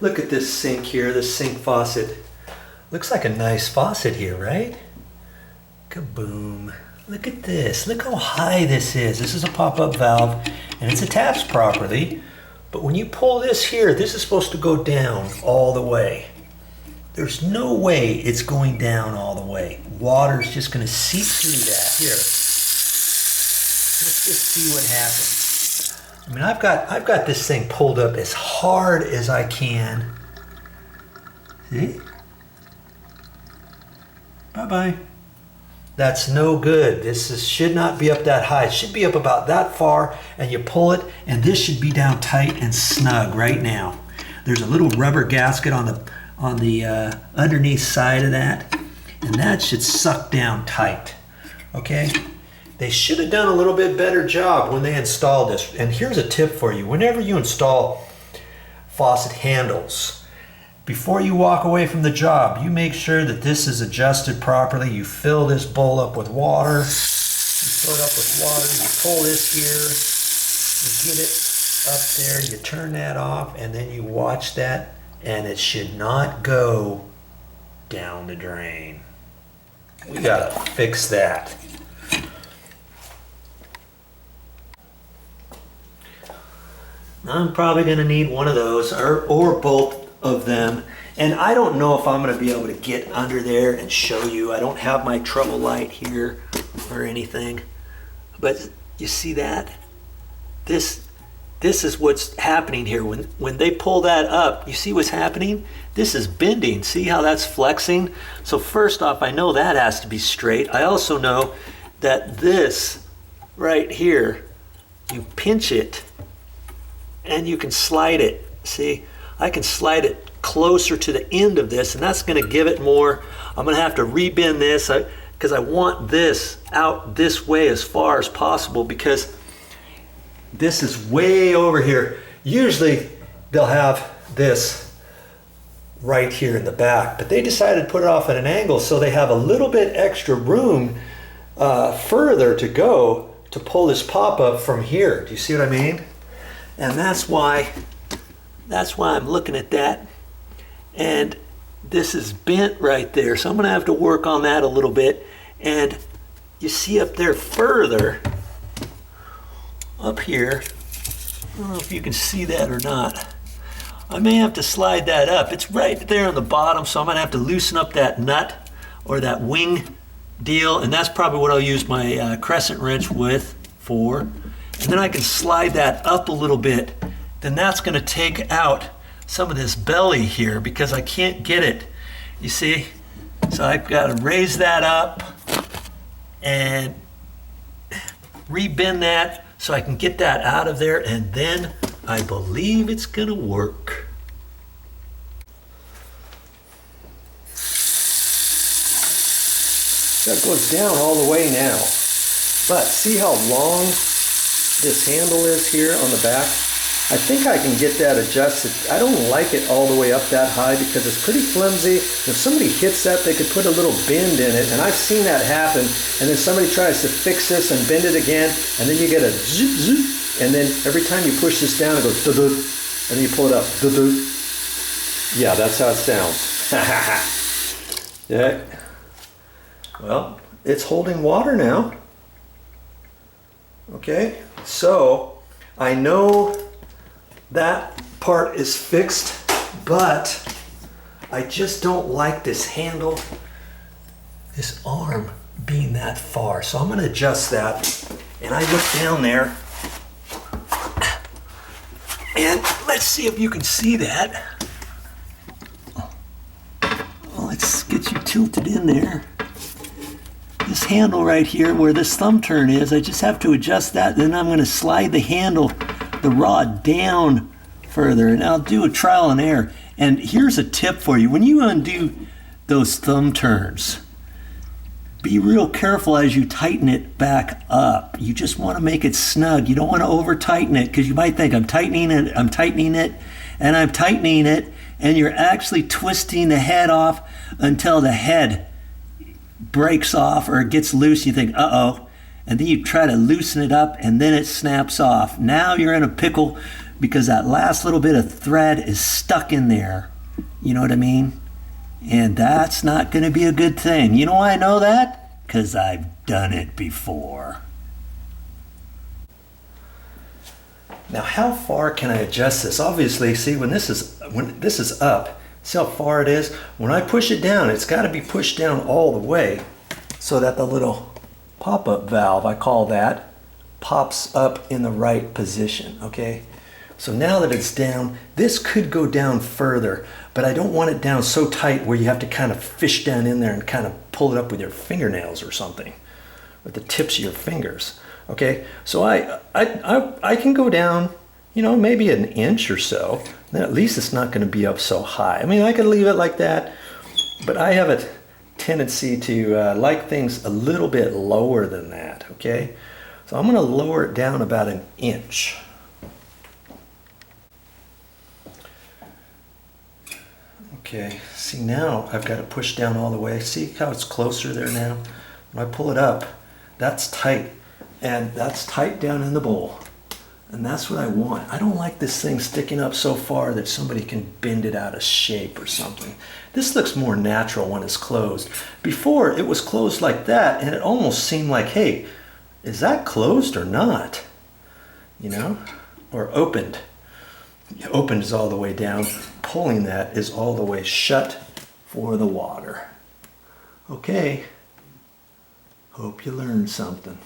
Look at this sink here, this sink faucet. Looks like a nice faucet here, right? Kaboom. Look at this. Look how high this is. This is a pop-up valve and it's attached properly. But when you pull this here, this is supposed to go down all the way. There's no way it's going down all the way. Water's just going to seep through that. Here. Let's just see what happens. I mean, I've got this thing pulled up as hard as I can. See? Bye-bye. That's no good. Should not be up that high. It should be up about that far, and you pull it, and this should be down tight and snug right now. There's a little rubber gasket on the underneath side of that, and that should suck down tight. Okay? They should have done a little bit better job when they installed this. And here's a tip for you. Whenever you install faucet handles, before you walk away from the job, you make sure that this is adjusted properly. You fill this bowl up with water. You fill it up with water. You pull this here. You get it up there. You turn that off, and then you watch that, and it should not go down the drain. We gotta fix that. I'm probably going to need one of those or both of them. And I don't know if I'm going to be able to get under there and show you. I don't have my trouble light here or anything. But you see that? This is what's happening here. When they pull that up, you see what's happening? This is bending. See how that's flexing? So first off, I know that has to be straight. I also know that this right here, you pinch it, and you can slide it. See, I can slide it closer to the end of this, and that's going to give it more. I'm going to have to rebend this because I want this out this way as far as possible, because this is way over here. Usually they'll have this right here in the back, but they decided to put it off at an angle so they have a little bit extra room further to go to pull this pop-up from here. Do you see what I mean? And that's why I'm looking at that. And this is bent right there. So I'm going to have to work on that a little bit. And you see up there further, up here, I don't know if you can see that or not. I may have to slide that up. It's right there on the bottom, so I'm going to have to loosen up that nut or that wing deal. And that's probably what I'll use my crescent wrench for. And then I can slide that up a little bit. Then that's going to take out some of this belly here because I can't get it. You see? So I've got to raise that up and rebend that so I can get that out of there, and then I believe it's going to work. That goes down all the way now. But see how long this handle is here on the back? I think I can get that adjusted. I don't like it all the way up that high because it's pretty flimsy. If somebody hits that, they could put a little bend in it, and I've seen that happen. And then somebody tries to fix this and bend it again, and then you get a zoop zoop, and then every time you push this down, it goes doo-doo, and then you pull it up doo-doo. Yeah, that's how it sounds. Yeah. Well, it's holding water now. Okay, so I know that part is fixed, but I just don't like this handle, this arm being that far. So I'm going to adjust that, and I look down there, and let's see if you can see that. Well, let's get you tilted in there. This handle right here where this thumb turn is, I just have to adjust that. Then I'm going to slide the handle, the rod down further, and I'll do a trial and error. And here's a tip for you. When you undo those thumb turns, be real careful as you tighten it back up. You just want to make it snug. You don't want to over tighten it, because you might think I'm tightening it, and I'm tightening it, and you're actually twisting the head off until the head breaks off or gets loose. You think, uh-oh, and then you try to loosen it up and then it snaps off. Now you're in a pickle because that last little bit of thread is stuck in there. You know what I mean? And that's not going to be a good thing. You know why I know that? Because I've done it before. Now how far can I adjust this? Obviously, see when this is up, see how far it is? When I push it down, it's got to be pushed down all the way so that the little pop-up valve, I call that, pops up in the right position, okay? So now that it's down, this could go down further, but I don't want it down so tight where you have to kind of fish down in there and kind of pull it up with your fingernails or something, with the tips of your fingers, okay? So I can go down, you know, maybe an inch or so, then at least it's not gonna be up so high. I mean, I could leave it like that, but I have a tendency to like things a little bit lower than that, okay? So I'm gonna lower it down about an inch. Okay, see now I've got to push down all the way. See how it's closer there now? When I pull it up, that's tight. And that's tight down in the bowl. And that's what I want. I don't like this thing sticking up so far that somebody can bend it out of shape or something. This looks more natural when it's closed. Before it was closed like that and it almost seemed like, hey, is that closed or not? You know? Or opened. Opened is all the way down. Pulling that is all the way shut for the water. Okay. Hope you learned something.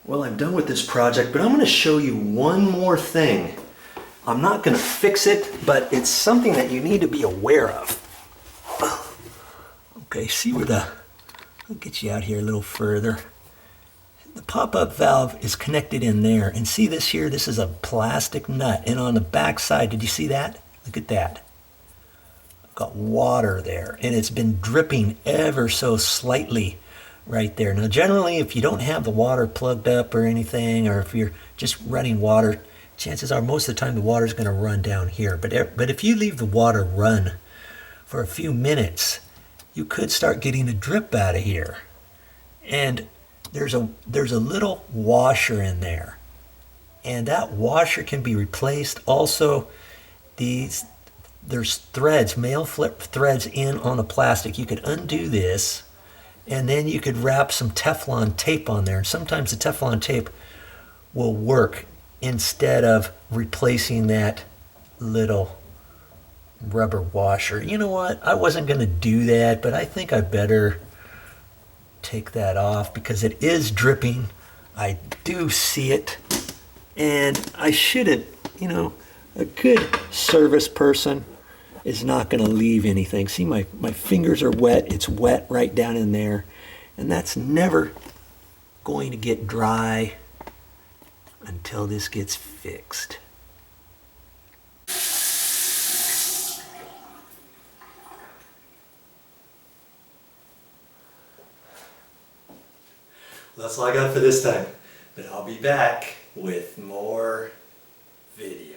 Well, I'm done with this project, but I'm going to show you one more thing. I'm not going to fix it, but it's something that you need to be aware of. Okay, see where I'll get you out here a little further. The pop-up valve is connected in there, and see this here? This is a plastic nut, and on the back side, did you see that? Look at that. I've got water there, and it's been dripping ever so slightly right there. Now, generally, if you don't have the water plugged up or anything, or if you're just running water, chances are most of the time the water's going to run down here. But if you leave the water run for a few minutes, you could start getting a drip out of here. And there's a little washer in there, and that washer can be replaced. Also, there's threads, male flip threads in on the plastic. You could undo this, and then you could wrap some Teflon tape on there. And sometimes the Teflon tape will work instead of replacing that little rubber washer. You know what? I wasn't going to do that, but I think I better take that off because it is dripping. I do see it, and I shouldn't, you know, a good service person is not going to leave anything. See, my fingers are wet. It's wet right down in there, and that's never going to get dry until this gets fixed. That's all I got for this time, but I'll be back with more videos.